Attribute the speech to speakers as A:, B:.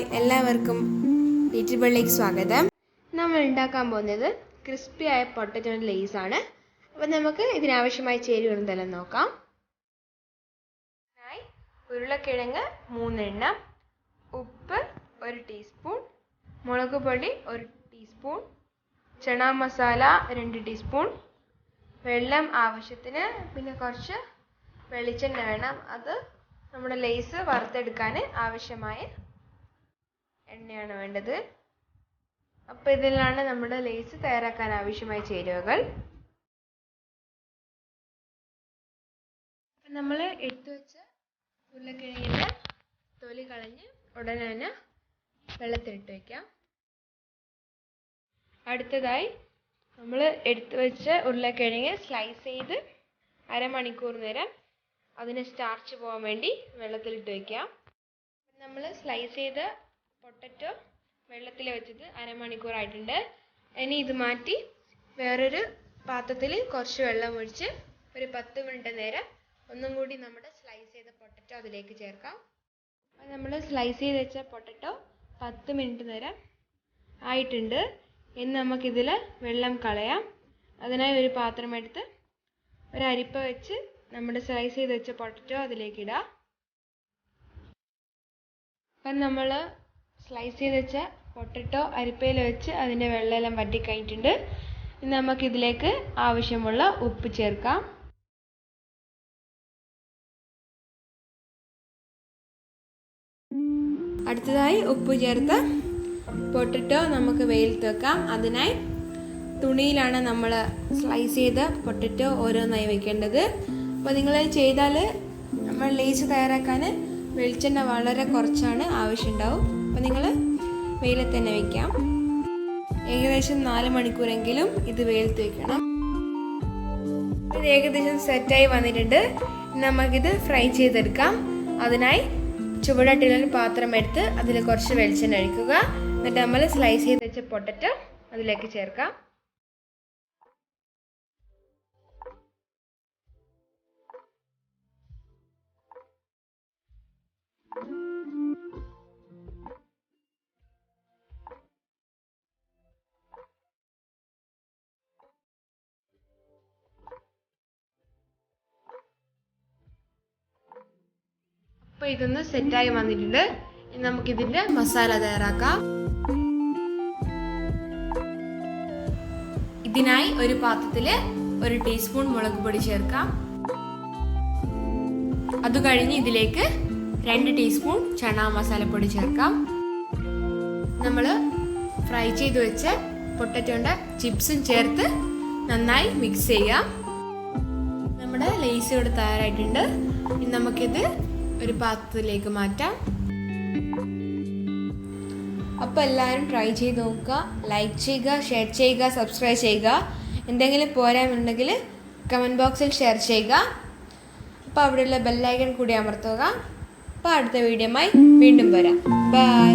A: Hi, എല്ലാവർക്കും little ബേർഡിലേക്ക് സ്വാഗതം. നമ്മൾ ഉണ്ടാക്കാൻ പോകുന്നത് ക്രിസ്പിയായ പൊട്ടറ്റോ ലേസ് ആണ്. അപ്പോൾ നമുക്ക് ഇതിനാവശ്യമായ ചേരുവകളെല്ലാം നോക്കാം. ഉരുളക്കിഴങ്ങ് 3 എണ്ണം, ഉപ്പ് 1 ടീസ്പൂൺ, മുളക് പൊടി 1 ടീസ്പൂൺ, ചണ മസാല 2 ടീസ്പൂൺ, വെള്ളം ആവശ്യത്തിന്, പിന്നെ കുറച്ച് വെളിച്ചെണ്ണ വേണം. അത് നമ്മുടെ ലേസ് വറുത്തെടുക്കാൻ ആവശ്യമായ എണ്ണയാണ് വേണ്ടത്. അപ്പോൾ ഇതിലാണ് നമ്മുടെ ലേസ് തയ്യാറാക്കാൻ ആവശ്യമായ ചേരുവകൾ. നമ്മൾ എടുത്തു വെച്ച ഉരുളക്കിഴങ്ങിൻ്റെ തൊലി കളഞ്ഞ് ഉടനെ തന്നെ വെള്ളത്തിലിട്ട് വയ്ക്കാം. അടുത്തതായി നമ്മൾ എടുത്തു വെച്ച ഉരുളക്കിഴങ്ങ് സ്ലൈസ് ചെയ്ത് അരമണിക്കൂർ നേരം അതിന് സ്റ്റാർച്ച് പോകാൻ വേണ്ടി വെള്ളത്തിലിട്ട് വയ്ക്കാം. നമ്മൾ സ്ലൈസ് ചെയ്ത പൊട്ടറ്റോ വെള്ളത്തിൽ വെച്ചത് അരമണിക്കൂറായിട്ടുണ്ട്. ഇനി ഇത് മാറ്റി വേറൊരു പാത്രത്തിൽ കുറച്ച് വെള്ളം ഒഴിച്ച് ഒരു 10 മിനിറ്റ് നേരം ഒന്നും കൂടി നമ്മുടെ സ്ലൈസ് ചെയ്ത പൊട്ടറ്റോ അതിലേക്ക് ചേർക്കാം. നമ്മൾ സ്ലൈസ് ചെയ്ത് വെച്ച പൊട്ടറ്റോ 10 മിനിറ്റ് നേരം ആയിട്ടുണ്ട്. ഇനി നമുക്കിതിൽ വെള്ളം കളയാം. അതിനായി ഒരു പാത്രം എടുത്ത് ഒരു അരിപ്പ വെച്ച് നമ്മുടെ സ്ലൈസ് ചെയ്ത് വെച്ച പൊട്ടറ്റോ അതിലേക്ക് ഇടാം. അപ്പം നമ്മൾ സ്ലൈസ് ചെയ്ത് വെച്ച പൊട്ടറ്റോ അരിപ്പയിൽ വെച്ച് അതിൻ്റെ വെള്ളമെല്ലാം വറ്റിക്കഴിഞ്ഞിട്ടുണ്ട്. ഇനി നമുക്കിതിലേക്ക് ആവശ്യമുള്ള ഉപ്പ് ചേർക്കാം. അടുത്തതായി ഉപ്പ് ചേർത്ത് പൊട്ടറ്റോ നമുക്ക് വെയിലത്ത് വെക്കാം. അതിനായി തുണിയിലാണ് നമ്മൾ സ്ലൈസ് ചെയ്ത പൊട്ടറ്റോ ഓരോന്നായി വെക്കേണ്ടത്. അപ്പോൾ നിങ്ങൾ ചെയ്താൽ നമ്മൾ ലേസ് തയ്യാറാക്കാൻ വെളിച്ചെണ്ണ വളരെ കുറച്ചാണ് ആവശ്യമുണ്ടാവും. അപ്പോൾ നിങ്ങൾ വെയിലത്ത് തന്നെ വയ്ക്കാം. ഏകദേശം 4 മണിക്കൂറെങ്കിലും ഇത് വെയിലത്ത് വയ്ക്കണം. ഇത് ഏകദേശം സെറ്റായി വന്നിട്ടുണ്ട്. നമുക്കിത് ഫ്രൈ ചെയ്തെടുക്കാം. അതിനായി ചുവടായിട്ടുള്ള പാത്രം എടുത്ത് അതിൽ കുറച്ച് വെളിച്ചെണ്ണ ഒഴിക്കുക. എന്നിട്ട് നമ്മൾ സ്ലൈസ് ചെയ്ത് വെച്ച പൊട്ടറ്റോ അതിലേക്ക് ചേർക്കാം. അപ്പോൾ ഇതൊന്ന് സെറ്റായി വന്നിട്ടുണ്ട്. ഇനി നമുക്കിതിൻ്റെ മസാല തയ്യാറാക്കാം. ഇതിനായി ഒരു പാത്രത്തിൽ 1 ടീസ്പൂൺ മുളക് പൊടി ചേർക്കാം. അത് കഴിഞ്ഞ് ഇതിലേക്ക് 2 ടീസ്പൂൺ ചണ മസാലപ്പൊടി ചേർക്കാം. നമ്മൾ ഫ്രൈ ചെയ്ത് വെച്ച പൊട്ടറ്റോൻ്റെ ചിപ്സും ചേർത്ത് നന്നായി മിക്സ് ചെയ്യാം. നമ്മുടെ ലേസ് ഇവിടെ തയ്യാറായിട്ടുണ്ട്. ഇനി നമുക്കിത് ഒരു പാത്രത്തിലേക്ക് മാറ്റാം. അപ്പോൾ എല്ലാവരും ട്രൈ ചെയ്ത് നോക്കുക. ലൈക്ക് ചെയ്യുക, ഷെയർ ചെയ്യുക, സബ്സ്ക്രൈബ് ചെയ്യുക. എന്തെങ്കിലും പോരായ്മയുണ്ടെങ്കിൽ കമൻറ്റ് ബോക്സിൽ ഷെയർ ചെയ്യുക. അപ്പോൾ അവിടെയുള്ള ബെല്ലൈക്കൺ കൂടി അമർത്തുക. അപ്പോൾ അടുത്ത വീഡിയോയുമായി വീണ്ടും വരാം. ബൈ.